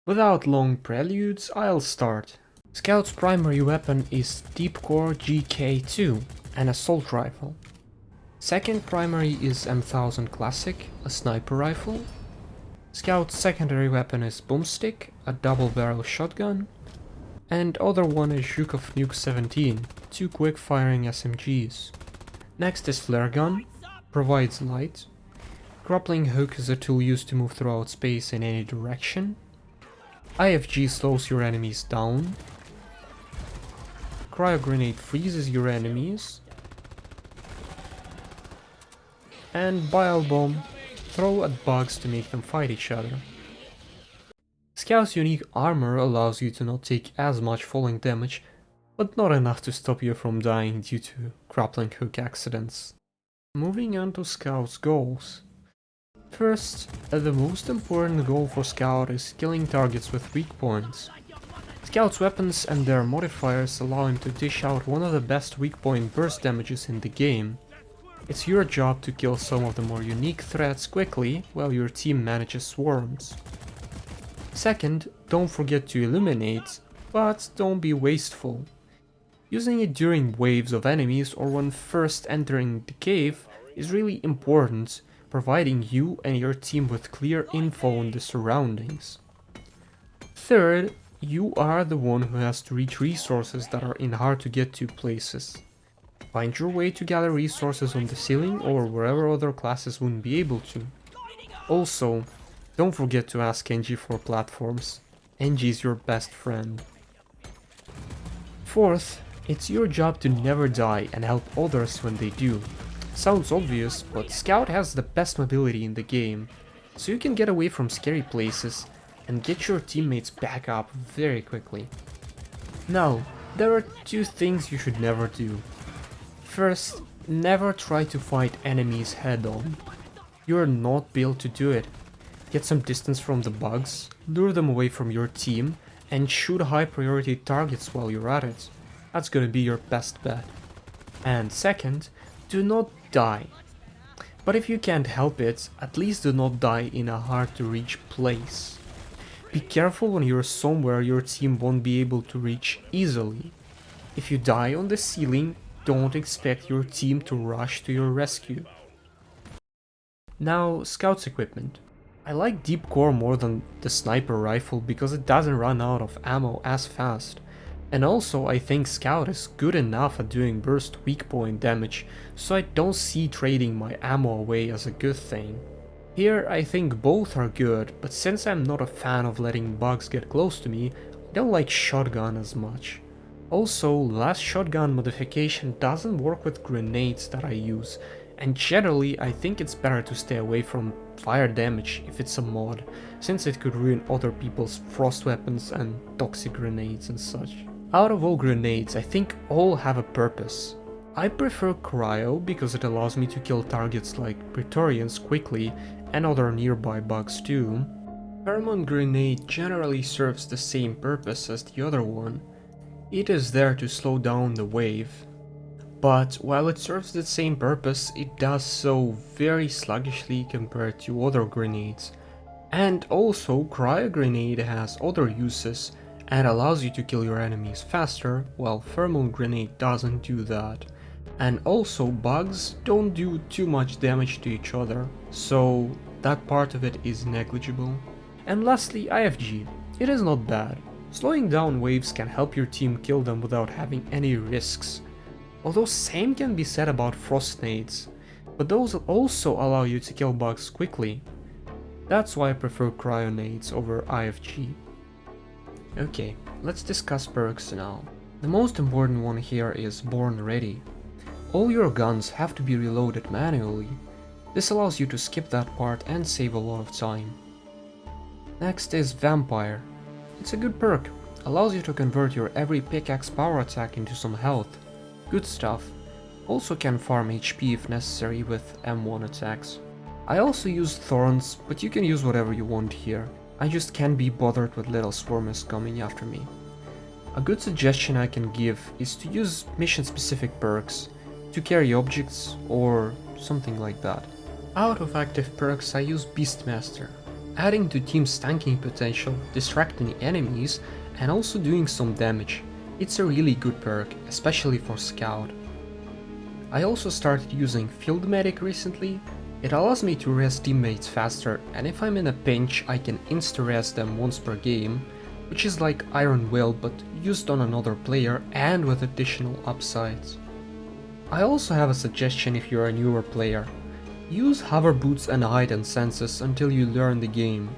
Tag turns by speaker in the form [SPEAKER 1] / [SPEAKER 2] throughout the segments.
[SPEAKER 1] Without long preludes, I'll start. Scout's primary weapon is Deep Rock GK2, an assault rifle. Second primary is M1000 Classic, a sniper rifle. Scout's secondary weapon is Boomstick, a double-barrel shotgun. And other one is Zhukov Nuke 17, two quick-firing SMGs. Next is Flare Gun, provides light. Grappling Hook is a tool used to move throughout space in any direction. IFG slows your enemies down. Cryo Grenade freezes your enemies. And Bile Bomb, throw at bugs to make them fight each other. Scout's unique armor allows you to not take as much falling damage, but not enough to stop you from dying due to grappling hook accidents. Moving on to Scout's goals. First, the most important goal for Scout is killing targets with weak points. Scout's weapons and their modifiers allow him to dish out one of the best weak point burst damages in the game. It's your job to kill some of the more unique threats quickly while your team manages swarms. Second, don't forget to illuminate, but don't be wasteful. Using it during waves of enemies or when first entering the cave is really important, providing you and your team with clear info on the surroundings. Third, you are the one who has to reach resources that are in hard to get to places. Find your way to gather resources on the ceiling or wherever other classes wouldn't be able to. Also, don't forget to ask NG for platforms. NG is your best friend. Fourth, it's your job to never die and help others when they do. Sounds obvious, but Scout has the best mobility in the game, so you can get away from scary places and get your teammates back up very quickly. Now, there are two things you should never do. First, never try to fight enemies head-on. You're not built to do it. Get some distance from the bugs, lure them away from your team, and shoot high priority targets while you're at it. That's gonna be your best bet. And second, do not die. But if you can't help it, at least do not die in a hard to reach place. Be careful when you're somewhere your team won't be able to reach easily. If you die on the ceiling, don't expect your team to rush to your rescue. Now, Scout's equipment. I like Deep Core more than the sniper rifle because it doesn't run out of ammo as fast. And also I think Scout is good enough at doing burst weak point damage, so I don't see trading my ammo away as a good thing. Here I think both are good, but since I'm not a fan of letting bugs get close to me, I don't like shotgun as much. Also, last shotgun modification doesn't work with grenades that I use, and generally I think it's better to stay away from fire damage if it's a mod, since it could ruin other people's frost weapons and toxic grenades and such. Out of all grenades, I think all have a purpose. I prefer Cryo because it allows me to kill targets like Praetorians quickly and other nearby bugs too. Pheromone Grenade generally serves the same purpose as the other one. It is there to slow down the wave. But while it serves the same purpose, it does so very sluggishly compared to other grenades. And also, Cryo Grenade has other uses and allows you to kill your enemies faster, while Thermal Grenade doesn't do that. And also, bugs don't do too much damage to each other, so that part of it is negligible. And lastly, IFG. It is not bad. Slowing down waves can help your team kill them without having any risks. Although same can be said about Frost Nades, but those also allow you to kill bugs quickly. That's why I prefer Cryo Nades over IFG. Okay, let's discuss perks now. The most important one here is Born Ready. All your guns have to be reloaded manually. This allows you to skip that part and save a lot of time. Next is Vampire. It's a good perk, allows you to convert your every pickaxe power attack into some health. Good stuff. Also can farm HP if necessary with M1 attacks. I also use Thorns, but you can use whatever you want here. I just can't be bothered with little swarmers coming after me. A good suggestion I can give is to use mission specific perks to carry objects or something like that. Out of active perks I use Beastmaster. adding to team's tanking potential, distracting enemies, and also doing some damage. It's a really good perk, especially for Scout. I also started using Field Medic recently. It allows me to res teammates faster, and if I'm in a pinch I can insta-res them once per game, which is like Iron Will but used on another player and with additional upsides. I also have a suggestion if you're a newer player. Use Hover Boots and Hide and Senses until you learn the game.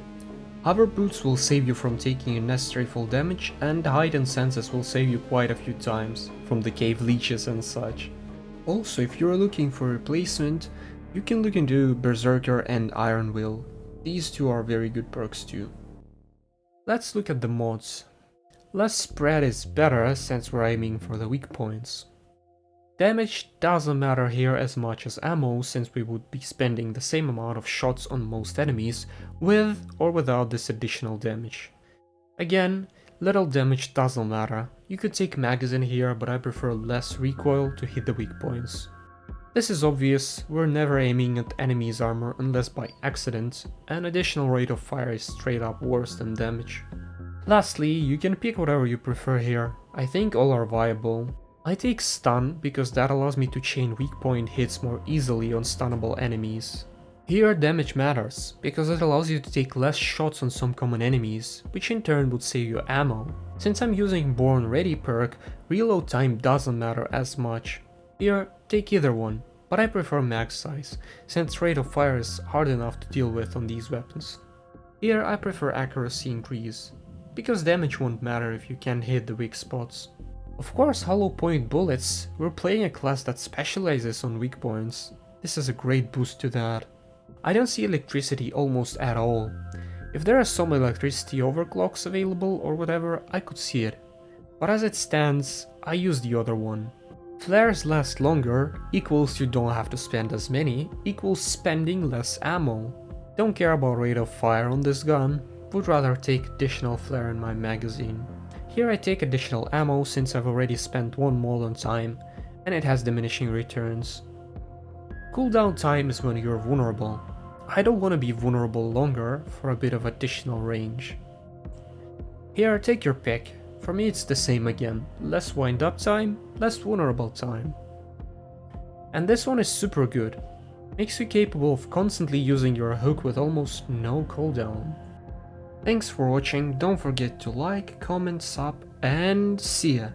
[SPEAKER 1] Hover Boots will save you from taking unnecessary full damage, and Hide and Senses will save you quite a few times from the cave leeches and such. Also, if you're looking for a replacement, you can look into Berserker and Iron Will. These two are very good perks too. Let's look at the mods. Less spread is better since we're aiming for the weak points. Damage doesn't matter here as much as ammo, since we would be spending the same amount of shots on most enemies with or without this additional damage. Again, little damage doesn't matter. You could take magazine here, but I prefer less recoil to hit the weak points. This is obvious, we're never aiming at enemies' armor unless by accident, and additional rate of fire is straight up worse than damage. Lastly, you can pick whatever you prefer here. I think all are viable. I take stun because that allows me to chain weak point hits more easily on stunnable enemies. Here damage matters, because it allows you to take less shots on some common enemies, which in turn would save you ammo. Since I'm using Born Ready perk, reload time doesn't matter as much. Here, take either one, but I prefer mag size, since rate of fire is hard enough to deal with on these weapons. Here I prefer accuracy increase, because damage won't matter if you can't hit the weak spots. Of course, hollow point bullets, we're playing a class that specializes on weak points. This is a great boost to that. I don't see electricity almost at all. If there are some electricity overclocks available or whatever, I could see it. But as it stands, I use the other one. Flares last longer, equals you don't have to spend as many, equals spending less ammo. Don't care about rate of fire on this gun, would rather take additional flare in my magazine. Here I take additional ammo since I've already spent one mod on time, and it has diminishing returns. Cooldown time is when you're vulnerable. I don't want to be vulnerable longer for a bit of additional range. Here take your pick. For me it's the same again, less wind up time, less vulnerable time. And this one is super good. Makes you capable of constantly using your hook with almost no cooldown. Thanks for watching, don't forget to like, comment, sub, and see ya!